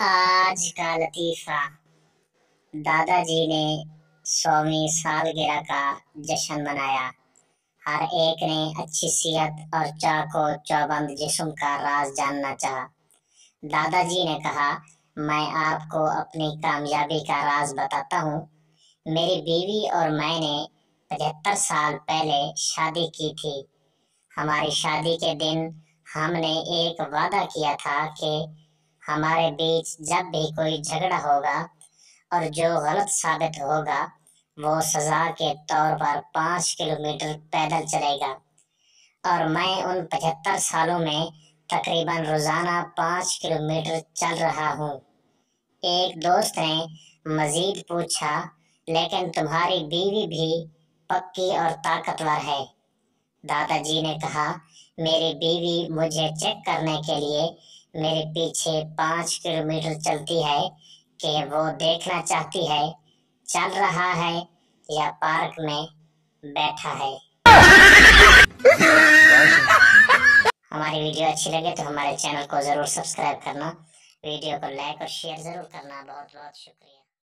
आज का लतीफ़ा। दादाजी ने 100वीं सालगिरह का जश्न मनाया। हर एक ने अच्छी सेहत और चाको चौबंद जिस्म का राज जानना चाहा। दादाजी ने कहा, मैं आपको अपनी कामयाबी का राज बताता हूँ। मेरी बीवी और मैंने 75 साल पहले शादी की थी। हमारी शादी के दिन हमने एक वादा किया था कि हमारे बीच जब भी कोई झगड़ा होगा और जो गलत साबित होगा वो सजा के तौर पर 5 किलोमीटर पैदल चलेगा। और मैं उन 75 सालों में तकरीबन रोजाना 5 किलोमीटर चल रहा हूँ। एक दोस्त ने मजीद पूछा, लेकिन तुम्हारी बीवी भी पक्की और ताकतवर है। दादाजी ने कहा, मेरी बीवी मुझे चेक करने के लिए मेरे पीछे 5 किलोमीटर चलती है कि वो देखना चाहती है चल रहा है या पार्क में बैठा है। हमारी वीडियो अच्छी लगे तो हमारे चैनल को जरूर सब्सक्राइब करना, वीडियो को लाइक और शेयर जरूर करना। बहुत बहुत शुक्रिया।